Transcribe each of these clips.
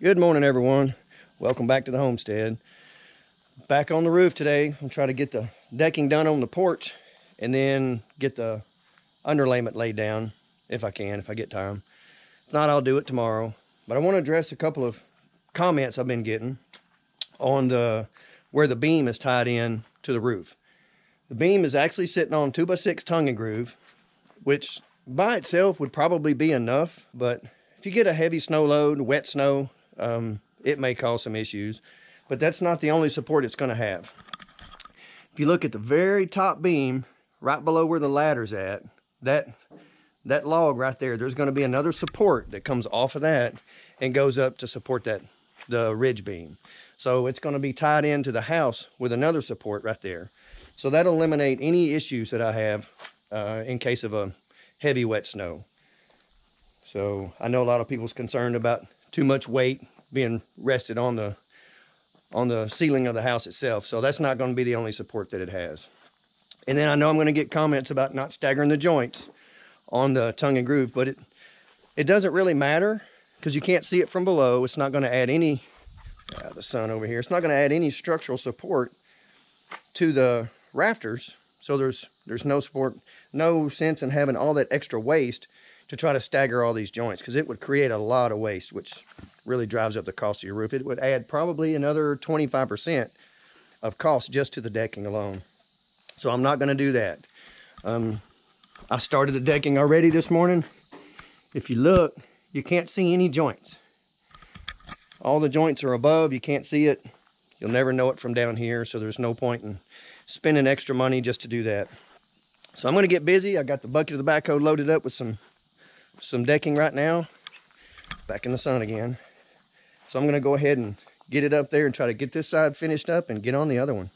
Good morning, everyone. Welcome back to the homestead. Back on the roof today. I'm trying to get the decking done on the porch and then get the underlayment laid down if I can, if I get time. If not, I'll do it tomorrow. But I want to address a couple of comments I've been getting on where the beam is tied in to the roof. The beam is actually sitting on 2x6 tongue and groove, which by itself would probably be enough, but if you get a heavy snow load, wet snow, it may cause some issues, but that's not the only support it's going to have. If you look at the very top beam, right below where the ladder's at, that log right there, there's going to be another support that comes off of that and goes up to support the ridge beam. So it's going to be tied into the house with another support right there. So that'll eliminate any issues that I have in case of a heavy wet snow. So I know a lot of people's concerned about too much weight being rested on the ceiling of the house itself. So that's not going to be the only support that it has. And then I know I'm going to get comments about not staggering the joints on the tongue and groove, but it doesn't really matter because you can't see it from below. It's not going to add any, the sun over here, it's not going to add any structural support to the rafters. So there's no support, no sense in having all that extra waste to try to stagger all these joints, because it would create a lot of waste, which really drives up the cost of your roof. It would add probably another 25% of cost just to the decking alone. So I'm not going to do that. I started the decking already this morning. If you look, you can't see any joints. All the joints are above. You can't see it. You'll never know it from down here, so there's no point in spending extra money just to do that. So I'm going to get busy. I got the bucket of the backhoe loaded up with some decking right now. Back in the sun again. So I'm going to go ahead and get it up there and try to get this side finished up and get on the other one.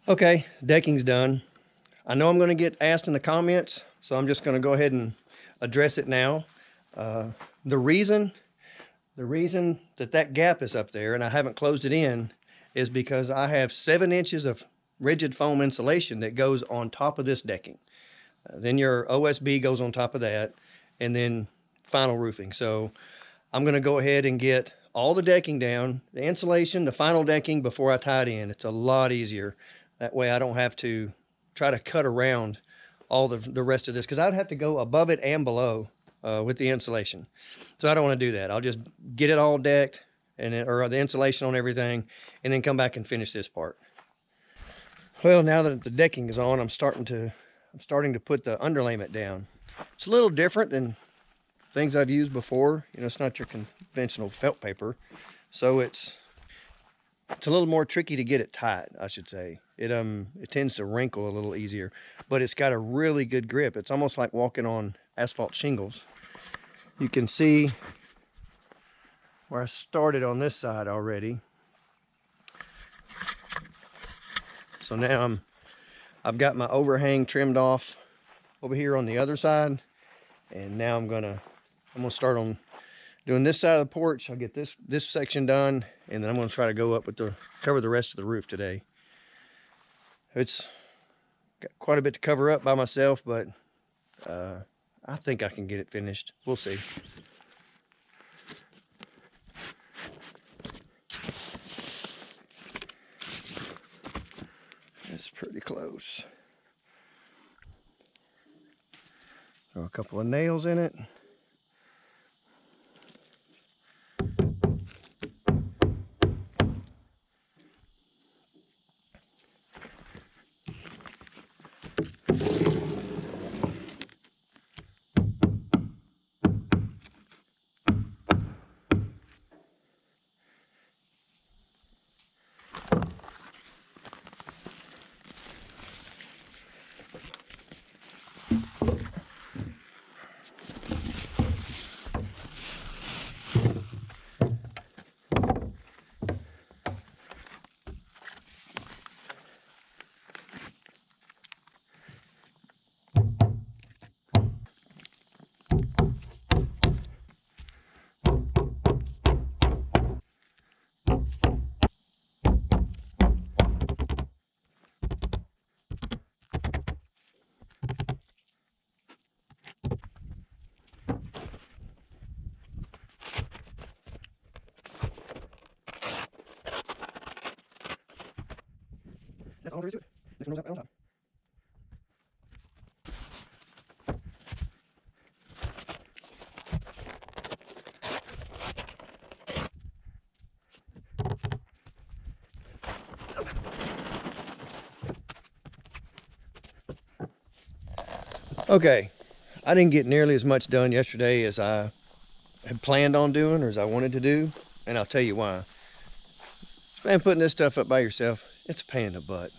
Okay, decking's done. I know I'm going to get asked in the comments, so I'm just going to go ahead and address it now. The reason that gap is up there and I haven't closed it in is because I have 7 inches of rigid foam insulation that goes on top of this decking. Then your OSB goes on top of that, and then final roofing. So I'm going to go ahead and get all the decking down, the insulation, the final decking before I tie it in. It's a lot easier. That way I don't have to try to cut around all the rest of this, because I'd have to go above it and below with the insulation. So I don't want to do that. I'll just get it all decked, or the insulation on everything, and then come back and finish this part. Well, now that the decking is on, I'm starting to put the underlayment down. It's a little different than things I've used before. You know, it's not your conventional felt paper, so it's a little more tricky to get it tight, I should say. It tends to wrinkle a little easier, but it's got a really good grip. It's almost like walking on asphalt shingles. You can see where I started on this side already. So now I've got my overhang trimmed off over here on the other side, and now I'm gonna start on doing this side of the porch. I'll get this section done, and then I'm gonna try to go up with cover the rest of the roof today. It's got quite a bit to cover up by myself, but I think I can get it finished. We'll see. It's pretty close. Throw a couple of nails in it. That's all there is to it. This one goes up on top. Okay, I didn't get nearly as much done yesterday as I had planned on doing, or as I wanted to do, and I'll tell you why. Man, putting this stuff up by yourself, it's a pain in the butt.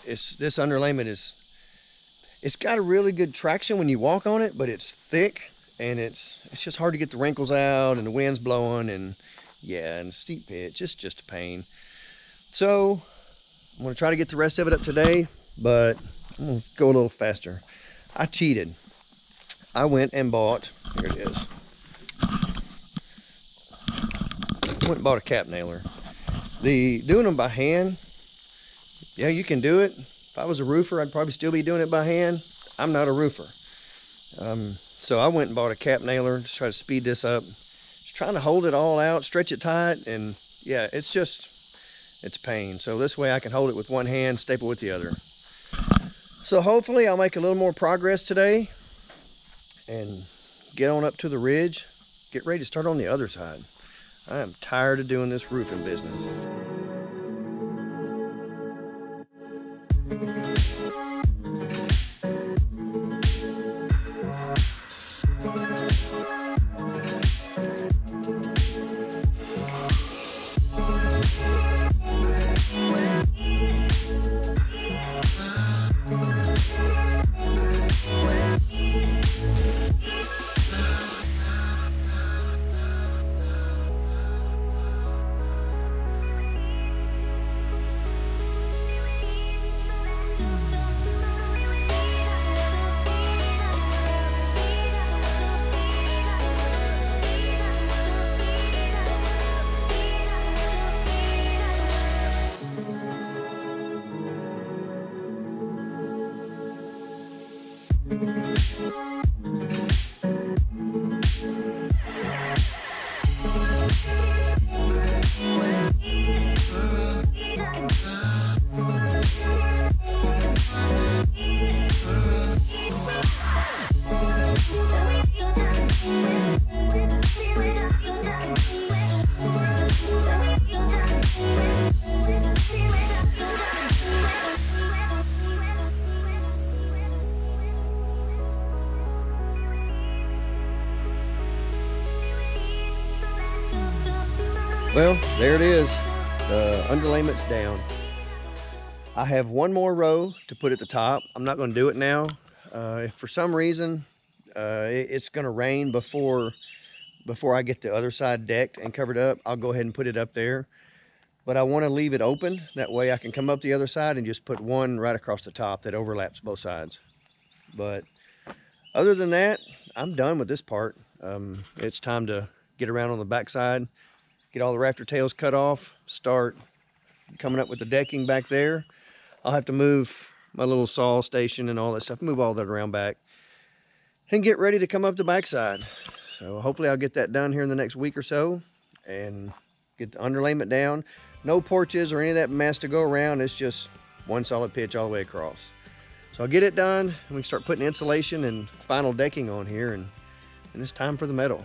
This underlayment it's got a really good traction when you walk on it, but it's thick, and it's just hard to get the wrinkles out, and the wind's blowing, and yeah, and steep pitch. It's just a pain. So I'm gonna try to get the rest of it up today, but I'm gonna go a little faster. I cheated. I went and bought, here it is. I went and bought a cap nailer. Doing them by hand, yeah, you can do it. If I was a roofer, I'd probably still be doing it by hand. I'm not a roofer. So I went and bought a cap nailer to try to speed this up. Just trying to hold it all out, stretch it tight, and yeah, it's pain. So this way I can hold it with one hand, staple with the other. So hopefully I'll make a little more progress today and get on up to the ridge, get ready to start on the other side. I am tired of doing this roofing business. Well, there it is. The underlayment's down. I have one more row to put at the top. I'm not going to do it now. If for some reason it's going to rain before I get the other side decked and covered up, I'll go ahead and put it up there. But I want to leave it open. That way I can come up the other side and just put one right across the top that overlaps both sides. But other than that, I'm done with this part. It's time to get around on the back side, get all the rafter tails cut off, start coming up with the decking back there. I'll have to move my little saw station and all that stuff, move all that around back, and get ready to come up the backside. So hopefully I'll get that done here in the next week or so and get the underlayment down. No porches or any of that mess to go around. It's just one solid pitch all the way across. So I'll get it done and we can start putting insulation and final decking on here, and it's time for the metal.